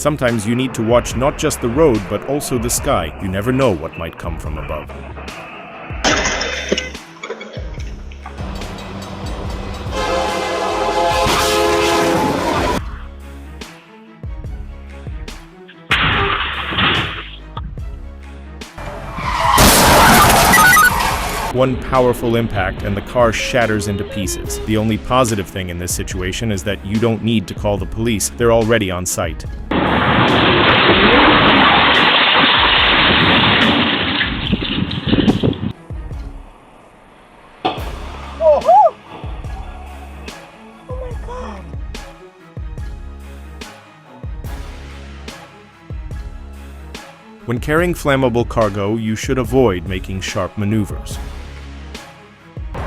Sometimes you need to watch not just the road, but also the sky. You never know what might come from above. One powerful impact and the car shatters into pieces. The only positive thing in this situation is that you don't need to call the police. They're already on site. Oh my God. When carrying flammable cargo, you should avoid making sharp maneuvers.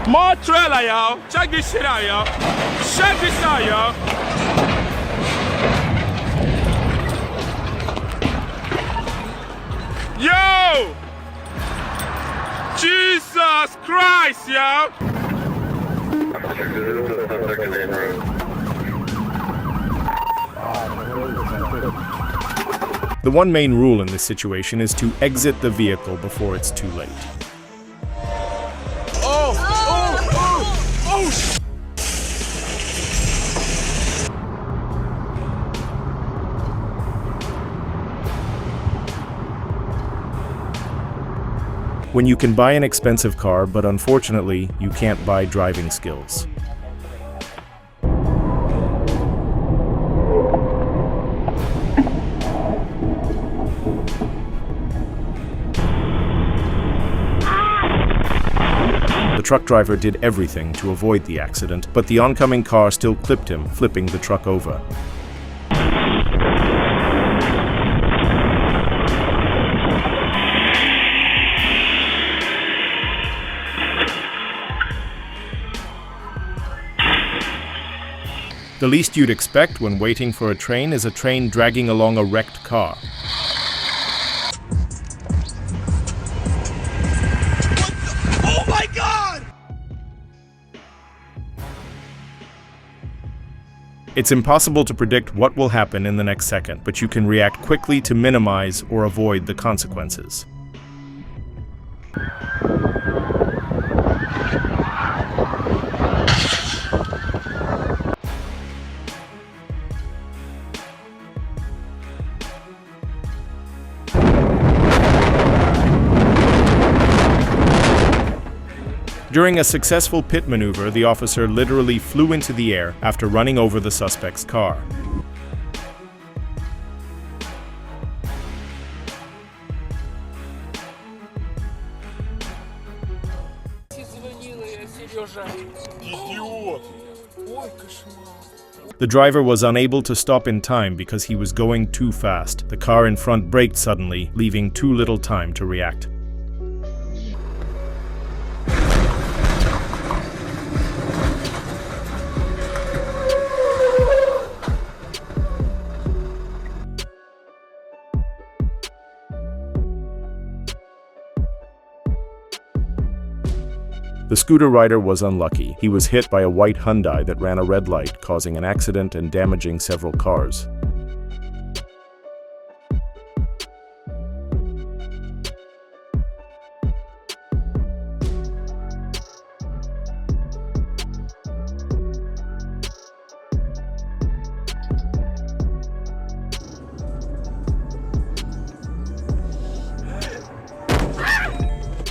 More trailer, y'all. Check this shit out, y'all. Check this out, y'all. Yo! Jesus Christ, y'all! The one main rule in this situation is to exit the vehicle before it's too late. When you can buy an expensive car, but unfortunately, you can't buy driving skills. The truck driver did everything to avoid the accident, but the oncoming car still clipped him, flipping the truck over. The least you'd expect when waiting for a train is a train dragging along a wrecked car. Oh my God! It's impossible to predict what will happen in the next second, but you can react quickly to minimize or avoid the consequences. During a successful pit maneuver, the officer literally flew into the air after running over the suspect's car. The driver was unable to stop in time because he was going too fast. The car in front braked suddenly, leaving too little time to react. The scooter rider was unlucky. He was hit by a white Hyundai that ran a red light, causing an accident and damaging several cars.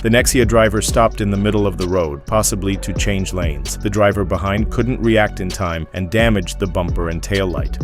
The Nexia driver stopped in the middle of the road, possibly to change lanes. The driver behind couldn't react in time and damaged the bumper and tail light.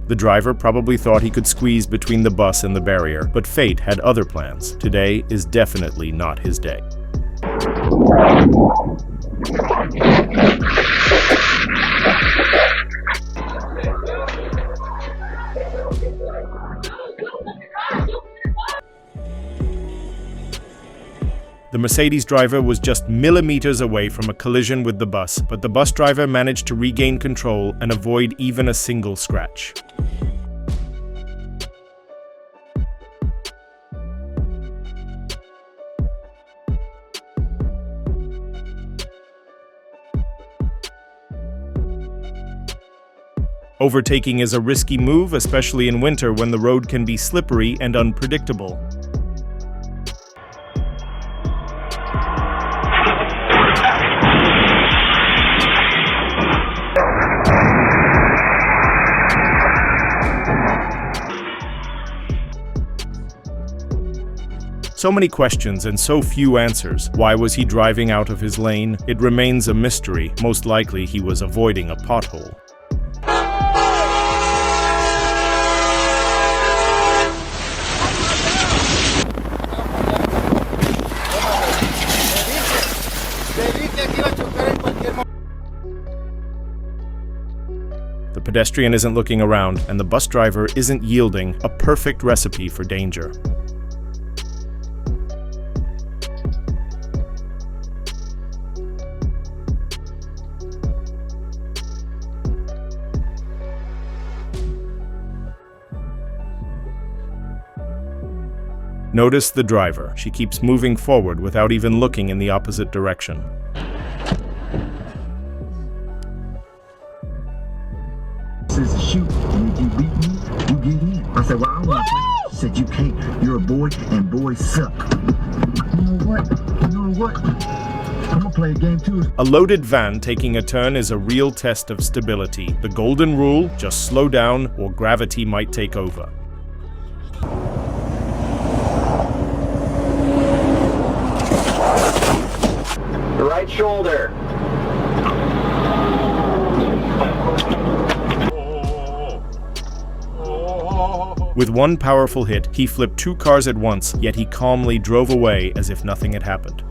The driver probably thought he could squeeze between the bus and the barrier, but fate had other plans. Today is definitely not his day. The Mercedes driver was just millimeters away from a collision with the bus, but the bus driver managed to regain control and avoid even a single scratch. Overtaking is a risky move, especially in winter when the road can be slippery and unpredictable. So many questions and so few answers. Why was he driving out of his lane? It remains a mystery. Most likely he was avoiding a pothole. The pedestrian isn't looking around, and the bus driver isn't yielding, a perfect recipe for danger. Notice the driver. She keeps moving forward without even looking in the opposite direction. Says shoot, and if you beat me, you get in. I said, well, I want to. She said, you can't. You're a boy, and boys suck. You know what? You know what? I'm gonna play a game too. A loaded van taking a turn is a real test of stability. The golden rule, just slow down or gravity might take over. The right shoulder. With one powerful hit, he flipped 2 cars at once, yet he calmly drove away as if nothing had happened.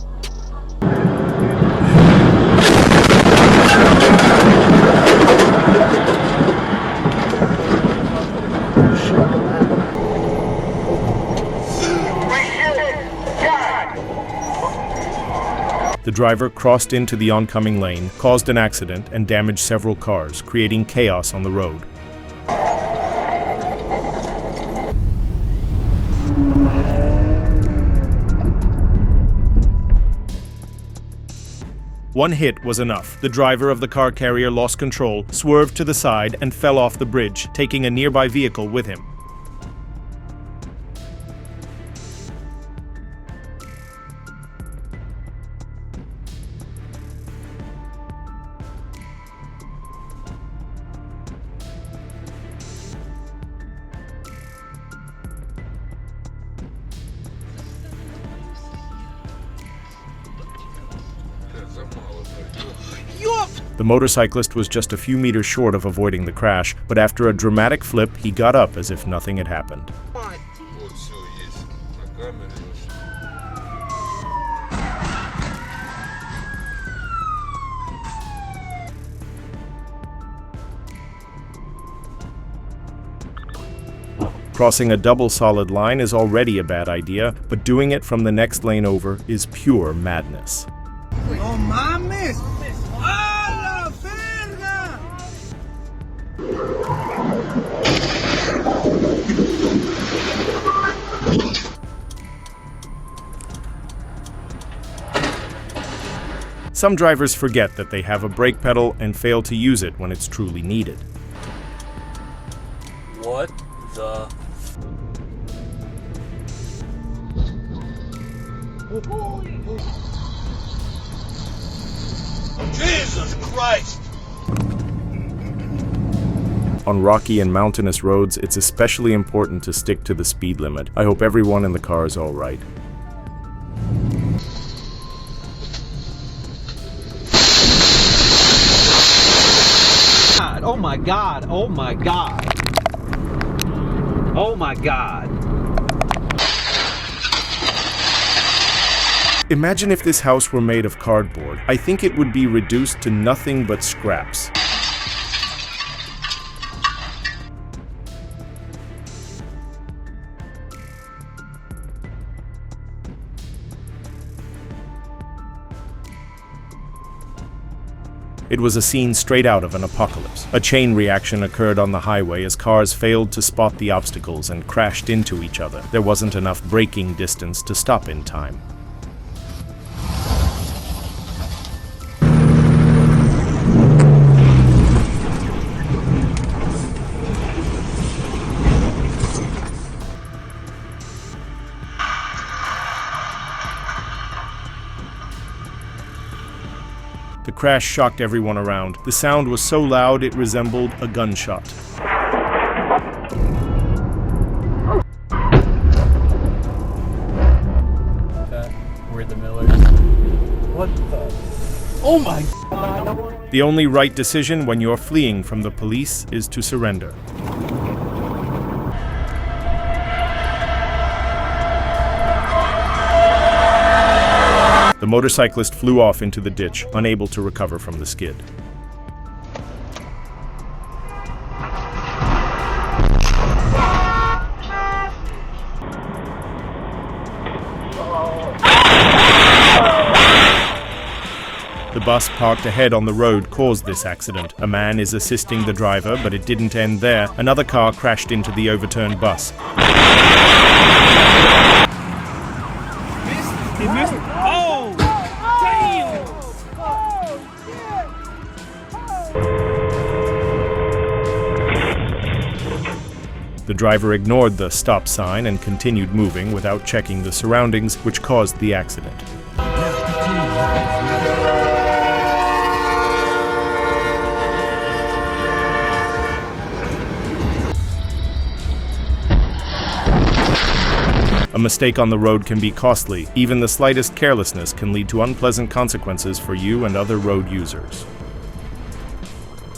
The driver crossed into the oncoming lane, caused an accident, and damaged several cars, creating chaos on the road. One hit was enough. The driver of the car carrier lost control, swerved to the side, and fell off the bridge, taking a nearby vehicle with him. The motorcyclist was just a few meters short of avoiding the crash, but after a dramatic flip, he got up as if nothing had happened. Crossing a double solid line is already a bad idea, but doing it from the next lane over is pure madness. No mames. ¡A la verga! Some drivers forget that they have a brake pedal and fail to use it when it's truly needed. What the? Jesus Christ! On rocky and mountainous roads, it's especially important to stick to the speed limit. I hope everyone in the car is all right. Oh my God, oh my God. Oh my God. Imagine if this house were made of cardboard. I think it would be reduced to nothing but scraps. It was a scene straight out of an apocalypse. A chain reaction occurred on the highway as cars failed to spot the obstacles and crashed into each other. There wasn't enough braking distance to stop in time. The crash shocked everyone around. The sound was so loud it resembled a gunshot. We're the Millers. What the? Oh my! The only right decision when you're fleeing from the police is to surrender. The motorcyclist flew off into the ditch, unable to recover from the skid. The bus parked ahead on the road caused this accident. A man is assisting the driver, but it didn't end there. Another car crashed into the overturned bus. He missed. Oh! Damn! The driver ignored the stop sign and continued moving without checking the surroundings, which caused the accident. A mistake on the road can be costly. Even the slightest carelessness can lead to unpleasant consequences for you and other road users.